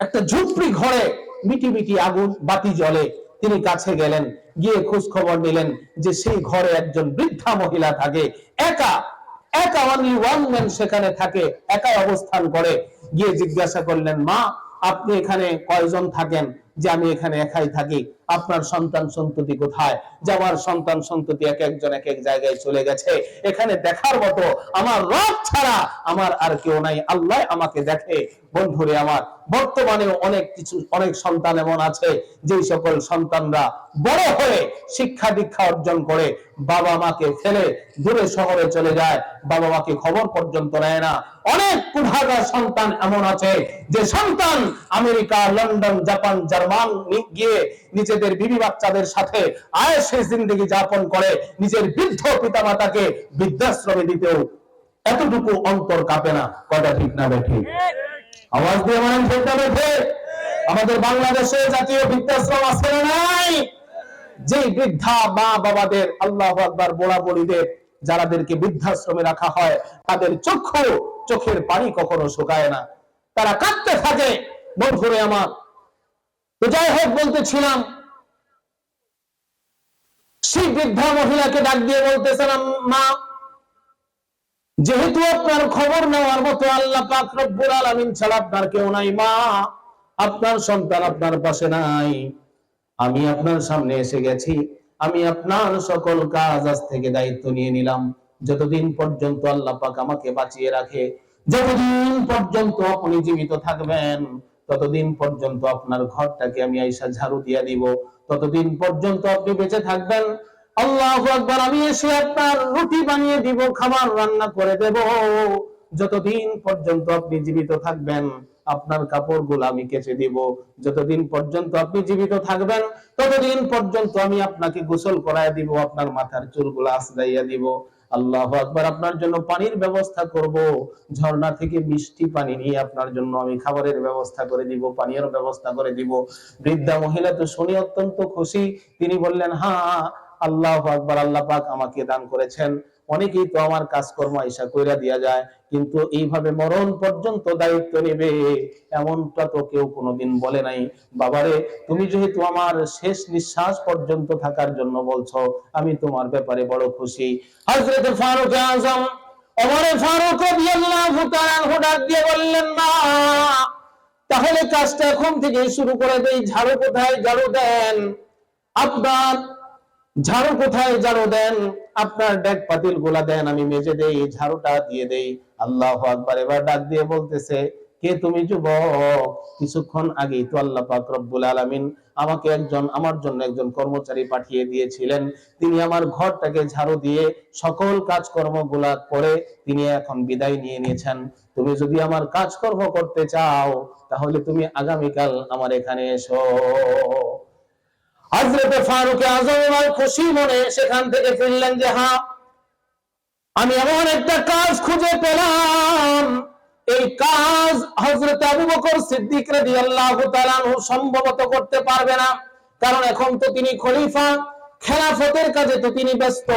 একটা ঝুপড়ি ঘরে মিটি মিটি আগুন বাতি জ্বলে। তিনি কাছে গেলেন, গিয়ে খোঁজ খবর নিলেন যে সেই ঘরে একজন বৃদ্ধা মহিলা থাকে, একা একা, অনলি ওয়ান ম্যান সেখানে থাকে, একাই অবস্থান করে। গিয়ে জিজ্ঞাসা করলেন, মা, আপনি এখানে কয়জন থাকেন? যে আমি এখানে একাই থাকি। আপনার সন্তান সন্ততি কোথায়? যে আমার সন্তান সন্ততি এক একজন এক এক জায়গায় চলে গেছে, এখানে দেখার মতো আমার রব ছাড়া আমার আর কেউ নাই, আল্লাহ আমাকে দেখে। বন্ধুরে আমার, বর্তমানেও অনেক সন্তান এমন আছে, যে সকল সন্তানরা বড় হয়ে শিক্ষা দীক্ষা অর্জন করে বাবা মাকে ফেলে দূরে শহরে চলে যায়, বাবা মাকে খবর পর্যন্ত নেয় না। অনেক কুঠাগার সন্তান এমন আছে, যে সন্তান আমেরিকা, লন্ডন, জাপান, জার্মান গিয়ে নিজেদের বিবি বাচ্চাদের সাথে আয়েশে জিন্দেগি যাপন করে, নিজের বৃদ্ধ পিতামাতাকে বৃদ্ধাশ্রমে দিতেও এতটুকু অন্তর কাঁপে না। কয়টা ঠিক না বেঠিক? আওয়াজ দিয়ে বলেন ঠিক না বেঠিক? আমাদের বাংলাদেশে জাতীয় বৃদ্ধাশ্রম আছে না নাই? যে বৃদ্ধা মা বাবাদের, আল্লাহু আকবার, বুড়া বুড়িদের যারাদেরকে বৃদ্ধাশ্রমে রাখা হয় তাদের চোখের পানি কখনো শুকায় না, তারা কাঁদতে থাকে। বন্ধুরে আমার, তো যাই হোক, বলতেছিলাম, সেই বৃদ্ধা মহিলাকে ডাক দিয়ে বলতেছেন, মা, যেহেতু আপনার খবর নেওয়ার মতো আল্লাহ পাক রব্বুল আলামিন ছাড়া আপনার কেউ নাই, মা, আপনার সন্তান আপনার পাশে নাই, আমি আপনার সামনে এসে গেছি, আমি আপনার সকল কাজ আজ থেকে দায়িত্ব নিয়ে নিলাম। যতদিন পর্যন্ত আল্লাহ পাক আমাকে বাঁচিয়ে রাখে, যতদিন পর্যন্ত আপনি জীবিত থাকবেন, ততদিন পর্যন্ত আপনার ঘরটাকে আমি আইসা ঝাড়ু দিয়া দিব, ততদিন পর্যন্ত আপনি বেঁচে থাকবেন। আল্লাহু আকবার, আমি এসে আপনার রুটি বানিয়ে দিব, খাবার রান্না করে দেব, যতদিন পর্যন্ত আপনি জীবিত থাকবেন আপনার কাপড়গুলো আমি কেচে দিব, যতদিন পর্যন্ত আপনি জীবিত থাকবেন ততদিন পর্যন্ত আমি আপনাকে গোসল করায় দিব, আপনার মাথার চুলগুলো আঁচড়াইয়া দিব। আল্লাহু আকবার, আপনার জন্য পানির ব্যবস্থা করব, ঝর্ণা থেকে মিষ্টি পানি নিয়ে আপনার জন্য আমি খাবারের ব্যবস্থা করে দিব, পানীয়ের ব্যবস্থা করে দিব। বৃদ্ধা মহিলা তো শুনে অত্যন্ত খুশি, তিনি বললেন, হ্যাঁ, আল্লাহু আকবার, আল্লাহ পাক আমাকে দান করেছেন। অনেকেই তো আমার কাজকর্ম আইসা কইরা দিয়া যায়, কিন্তু এইভাবে মরণ পর্যন্ত দায়িত্ব নেবে এমনটা তো কেউ কোনোদিন বলে নাই। বাবারে, তুমি যেহেতু আমার শেষ নিঃশ্বাস পর্যন্ত থাকার জন্য বলছো, আমি তোমার ব্যাপারে বড় খুশি। হযরত ফারুক আযম ওমর ফারুক রাদিয়াল্লাহু তাআলা আনহু ডাক দিয়ে বললেন, না, তাহলে কাজটা এখন থেকে শুরু করে দেই। ঝাড়ু কোথায়? ঝাড়ু দেন। আপনার ঝাড়ু কোথায়? ঝাড়ু দেন। আপনার ডেক পাতিল গুলা দেন, আমি মেজে দেই, ঝাড়ুটা দিয়ে দেই। আল্লাহু আকবার। এবার ডাক দিয়ে বলতেছে, কে তুমি যুবক? কিছুক্ষণ আগেই তো আল্লাহ পাক রব্বুল আলামিন আমাকে আমার জন্য একজন কর্মচারী পাঠিয়ে দিয়েছিলেন, তিনি আমার ঘরটাকে ঝাড়ু দিয়ে সকল কাজকর্মগুলা করে তিনি এখন বিদায় নিয়ে নিয়েছেন। তুমি যদি আমার কাজকর্ম করতে চাও তাহলে তুমি আগামীকাল আমার এখানে এসো। হযরত ফারুক আযম খুশি মনে সেখান থেকে ফিরলেন যে, হ্যাঁ, আমি এমন একটা কাজ খুঁজে পেলাম, এই কাজ হযরত আবু বকর সিদ্দিক রাদিয়াল্লাহু তাআলা আনহু সম্ভবত করতে পারবে না, কারণ এখন তো তিনি খলিফা, খেলাফতের কাজে তো তিনি ব্যস্ত।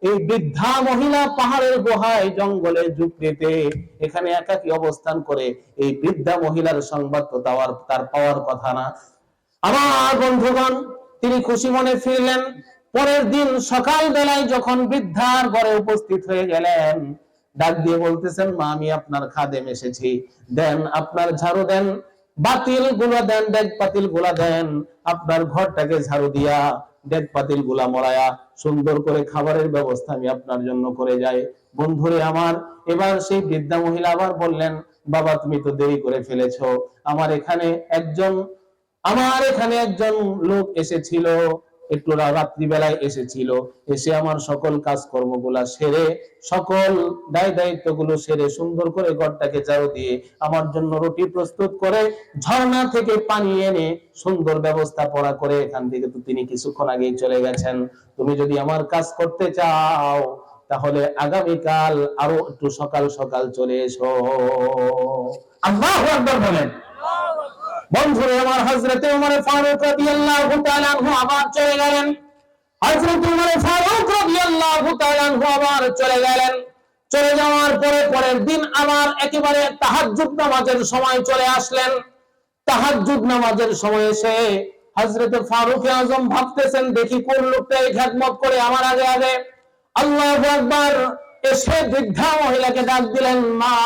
এই বৃদ্ধা মহিলা পাহাড়ের গুহায় জঙ্গলের ঝুপড়িতে এখানে একাকী অবস্থান করে এই বৃদ্ধা মহিলার সংবাদ তো তার পাওয়ার কথা না। আমার বন্ধুগণ, তিনি খুশি মনে ফিরলেন। পরের দিন সকাল বেলায় যখন বৃদ্ধার ঘরে উপস্থিত হয়ে গেলেন, ডাক দিয়ে বলতেছেন, মা, আমি আপনার খাদেম এসেছি, দেন, আপনার ঝাড়ু দেন, বাতিল গুলা দেন, ডেক পাতিল গুলা দেন, আপনার ঘরটাকে ঝাড়ু দিয়া ডেক পাতিল গুলা মরায়া সুন্দর করে খাবারের ব্যবস্থা আমি আপনার জন্য করে যাই। বন্ধুরে আমার, এবার সেই বৃদ্ধা মহিলা আবার বললেন, বাবা, তুমি তো দেরি করে ফেলেছো, আমার এখানে একজন লোক এসেছিল, একটু রাত্রিবেলায় এসেছিল, এসে আমার সকল কাজকর্মগুলা সেরে, সকল দায় দায়িত্বগুলো সেরে সুন্দর করে ঘরটাকে ঝাড়ু দিয়ে আমার জন্য রুটি প্রস্তুত করে ঝর্ণা থেকে পানি এনে সুন্দর ব্যবস্থা পড়া করে এখান থেকে তো তিনি কিছুক্ষণ আগেই চলে গেছেন। তুমি যদি আমার কাজ করতে চাও তাহলে আগামীকাল আরো একটু সকাল সকাল চলে এসো। আল্লাহু আকবার বলেন। বন্ধুরে আমার, হযরত ওমর ফারুক রাদিয়াল্লাহু তাআলা আনহু আবার চলে গেলেন। হযরত ওমর ফারুক রাদিয়াল্লাহু তাআলা আনহু আবার চলে গেলেন। চলে যাওয়ার পরে পরের দিন আবার একেবারে তাহাজ্জুদ নামাজের সময় চলে আসলেন। তাহাজ্জুদ নামাজের সময় এসে হযরত ফারুক আযম ভাবতেছেন, দেখি কোন লোকটা এই খিদমত করে আমার আগে আগে। আল্লাহু আকবার। এসে বৃদ্ধা মহিলাকে ডাক দিলেন, মা,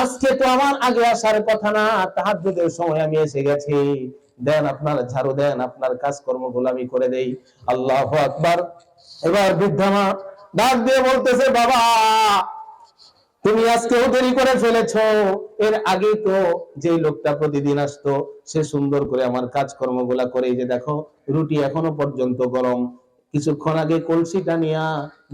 আজকে তো আমার আগে আসার কথা না, তাহাজ্জুদের সময় আমি এসে গেছি, দেন, আপনার ঝাড়ু দেন, আপনার কাজকর্মগুলো আমি করে দেই। আল্লাহু আকবার। এবার বৃদ্ধা মা ডাক দিয়ে বলতেছে, বাবা, তুমি আজকেও দেরি করে ফেলেছো, এর আগে তো যে লোকটা প্রতিদিন আসতো সে সুন্দর করে আমার কাজকর্মগুলা করে, যে দেখো রুটি এখনো পর্যন্ত গরম, কিছুক্ষণ আগে কলসিটা নিয়ে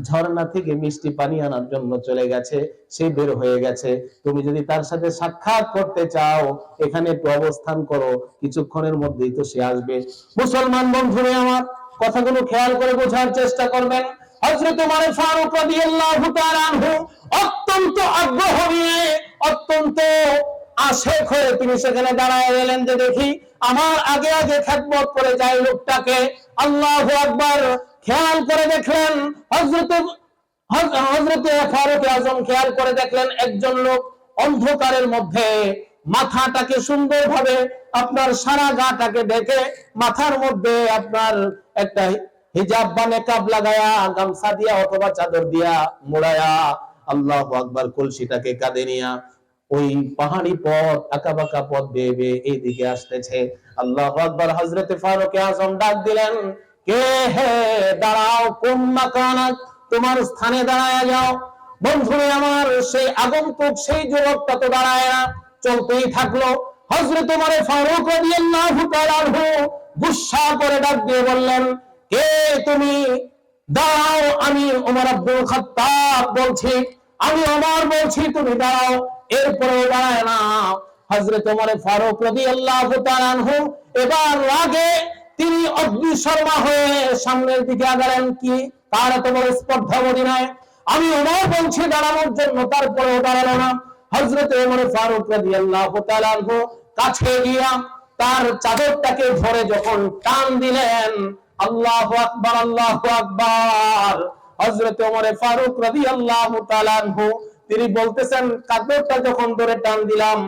ঝর্ণা থেকে মিষ্টি পানি আনার জন্য চলে গেছে, সে বের হয়ে গেছে। তুমি যদি তার সাথে সাক্ষাৎ করতে চাও এখানে একটু অবস্থান করো, কিছুক্ষণের মধ্যেই তো সে আসবে। মুসলমান বন্ধুরা আমার, কথাগুলো খেয়াল করে বোঝার চেষ্টা করবেন। হযরত ওমর ফারুক রাদিয়াল্লাহু তাআলা আনহু অত্যন্ত আগ্রহ নিয়ে, অত্যন্ত আশেক হয়ে তিনি সেখানে দাঁড়ায় গেলেন, যে দেখি আমার আগে আগে খিদমত করে যায় লোকটাকে। আল্লাহু আকবার। খেয়াল করে দেখলেন হযরত হযরতে ফারুক আযম খেয়াল করে দেখলেন একজন লোক অন্ধকারের মধ্যে মাথাটাকে সুন্দরভাবে আপনার সারা গাটাকে ঢেকে মাথার মধ্যে আপনার একটা হিজাব বা নেকাব লাগায়া গামছা দিয়া অথবা চাদর দিয়া মোড়ায়া আল্লাহু আকবার কলসিটাকে কাঁধে নিয়া ওই পাহাড়ি পথ আঁকাবাঁকা পথ বেয়ে বেয়ে এইদিকে আসতেছে। আল্লাহু আকবার। হযরতে ফারুক আযম ডাক দিলেন, কে হে, দাঁড়াও, কোন মাকানাত, তোমার স্থানে দাঁড়ায় যাও। বন্ধুরে আমার, সেই আগন্তুক সেই যুবকটা তো দাঁড়ায় না, চলতেই থাকলো। হযরত ওমর ফারুক রাদিয়াল্লাহু তাআলা আনহু গুসসা করে ডাক দিয়ে বললেন, কে তুমি? দাঁড়াও, আমি ওমর আব্দুল খাত্তাব বলছি, আমি ওমর বলছি, তুমি দাঁড়াও। এরপরেও দাঁড়ায় না। হযরত ওমর ফারুক রাদিয়াল্লাহু তাআলা আনহু এবার রাগে তিনি অগ্নিশর্মা হয়ে সামনের দিকে আগালেন। কি তার এত বড় স্পর্ধা মদিনায়? আমি ওমর বলছি দাঁড়ানোর জন্য, তারপরেও দাঁড়ালো না। হযরত ওমর ফারুক রাদিয়াল্লাহু তাআলা আনহু কাছে গিয়া তার চাদরটাকে ধরে যখন টান দিলেন, আল্লাহু আকবার, আল্লাহু আকবার। হযরত ওমর ফারুক রাদিয়াল্লাহু তাআলা আনহু তিনি বলতেছেন, চাদরটা যখন ধরে টান দিলাম,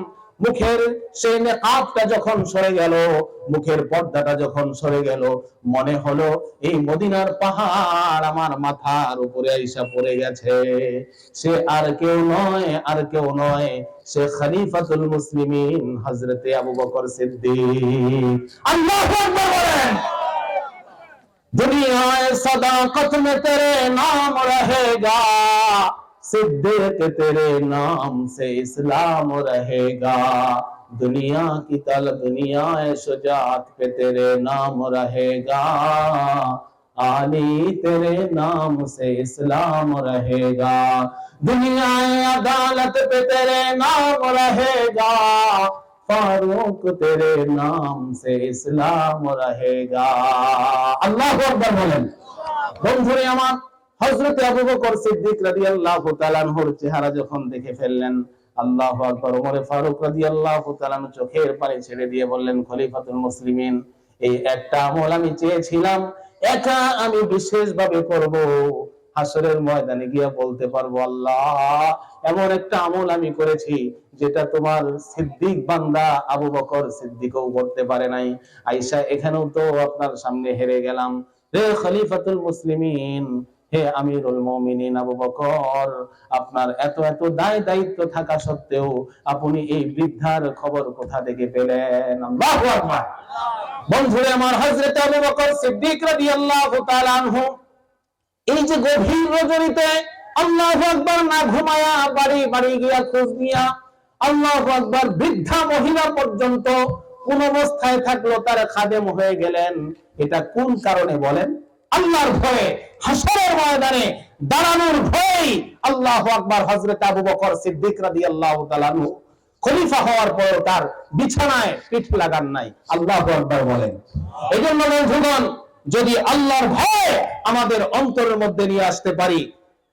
মুখের সেই নেকাবটা যখন সরে গেল, মুখের পর্দাটা যখন সরে গেল, মনে হলো এই মদিনার পাহাড় আমার মাথার উপরে আইসা পড়ে গেছে। সে আর কেউ নয়, আর কেউ নয়, সে খলিফাতুল মুসলিমিন হযরতে আবু বকর সিদ্দিক। আল্লাহু আকবার বলেন। दुनिया सदाकत में तेरे नाम रहेगा, सिद्दीक तेरे नाम से इस्लाम रहेगा। दुनिया की तलब दुनिया शुजात पे तेरे नाम रहेगा, आली तेरे नाम से इस्लाम रहेगा। दुनिया अदालत पे तेरे नाम रहेगा, फारूक तेरे नाम से इस्लाम रहेगा। আল্লাহু আকবার বলেন। বন্ধুরে আমার, হযরত আবু বকর সিদ্দিক রাদিয়াল্লাহু তাআলা আনহুর চেহারা যখন দেখে ফেললেন, আল্লাহু আকবার, ওমর ফারুক রাদিয়াল্লাহু তাআলা চোখের পানি ছেড়ে দিয়ে বললেন, খলিফাতুল মুসলিমিন, এই একটা আমল আমি চেয়েছিলাম, একা আমি বিশেষভাবে করব, হাসরের ময়দানে গিয়া বলতে পারবো, আল্লাহ এমন একটা আমল আমি করেছি যেটা তোমার সিদ্দিক বান্দা আবু বকর সিদ্দিকও করতে পারে নাই। আয়েশা, এখানেও তো আপনার সামনে হেরে গেলাম। হে খলিফাতুল মুসলিমিন, হে আমিরুল মুমিনিন আবু বকর, আপনার এত এত দায় দায়িত্ব থাকা সত্ত্বেও আপনি এই বৃদ্ধার খবর কোথা থেকে পেলেন? আল্লাহু আকবার। বন্ধুরা আমার, হযরত আবু বকর সিদ্দিক রাদিয়াল্লাহু তাআলা আনহু এই যে গভীর রজনীতে আল্লাহু আকবার না ঘুমায়া বাড়ি বাড়ি গিয়া খোঁজ নিয়া আল্লাহু আকবার বৃদ্ধা মহিলা পর্যন্ত কোন অবস্থায় থাকলো তার খাদেম হয়ে গেলেন। এটা কোন কারণে বলেন? আল্লাহর ভয়ে, হাসরের ময়দানে দাঁড়ানোর ভয়ে। আল্লাহু আকবার। হযরত আবু বকর সিদ্দিক রাদিয়াল্লাহু তাআলা আনহু খলিফা হওয়ার পর তার বিছানায় পিঠ লাগান নাই। আল্লাহু আকবার বলেন। এজন্য বন্ধুগণ, যদি আল্লাহর ভয় আমাদের অন্তরের মধ্যে নিয়ে আসতে পারি,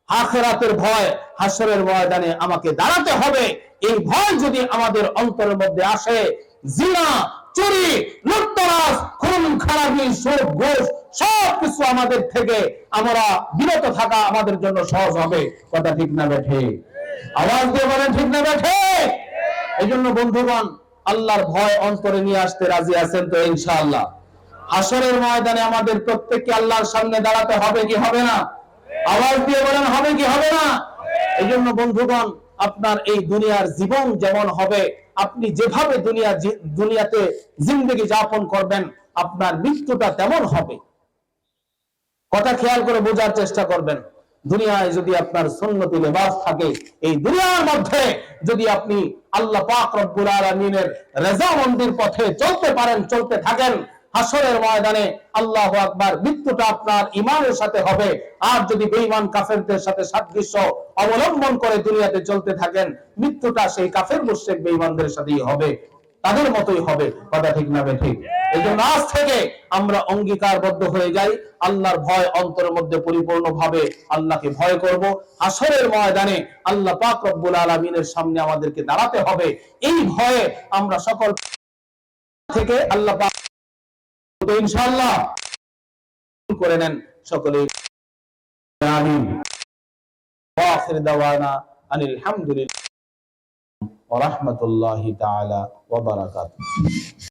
আখিরাতের ভয়, হাসরের ময়দানে আমাকে দাঁড়াতে হবে, এই ভয় যদি আমাদের অন্তরের মধ্যে আসে, জিনা, চুরি, লুটতরাজ, খুন খারাপি, সুদ, ঘুষ সবকিছু আমাদের থেকে আমরা বিরত থাকা আমাদের জন্য সহজ হবে। কথা ঠিক না বেঠে? আওয়াজ দিয়ে বলেন ঠিক না বেঠে? এই জন্য বন্ধুগণ, আল্লাহর ভয় অন্তরে নিয়ে আসতে রাজি আছেন তো ইনশাআল্লাহ? হাসরের ময়দানে আমাদের প্রত্যেককে আল্লাহর সামনে দাঁড়াতে হবে কি হবে না? আওয়াজ দিয়ে বলেন, হবে কি হবে না? এই জন্য বন্ধুগণ, আপনার এই দুনিয়ার জীবন যেমন হবে, আপনি যেভাবে দুনিয়াতে জিন্দেগি যাপন করবেন, আপনার মৃত্যুটা তেমন হবে। কথা খেয়াল করে বোঝার চেষ্টা করবেন। দুনিয়ায় যদি আপনার সুন্নতি লিবাস থাকে, এই দুনিয়ার মধ্যে যদি আপনি আল্লাহ পাক রব্বুল আলামিনের রেজামন্দির পথে চলতে পারেন, চলতে থাকেন, হাসরের ময়দানে আল্লাহু আকবার মৃত্যুটা আপনার ঈমানের সাথে হবে। আর যদি বেঈমান কাফেরদের সাথে সাদৃশ্য অবলম্বন করে দুনিয়াতে চলতে থাকেন, মৃত্যুটা সেই কাফের মুশরিক বেঈমানদের সাথেই হবে, তাদের মতোই হবে। কথা ঠিক না ঠিক? এজন্য আজ থেকে আমরা অঙ্গীকারবদ্ধ হয়ে যাই, আল্লাহর ভয় অন্তরের মধ্যে পরিপূর্ণভাবে আল্লাহকে ভয় করব। হাসরের ময়দানে আল্লাহ পাক রব্বুল আলামিনের সামনে আমাদেরকে দাঁড়াতে হবে। এই ভয়ে আমরা সকল থেকে আল্লাহ পাক ইনশাআল্লাহ করে নেন সকলেই। আমিন। আখির দাওয়ানা আনিল হামদুলিল্লাহ ওয়া রাহমাতুল্লাহি তাআলা ওয়া বারাকাতুহু।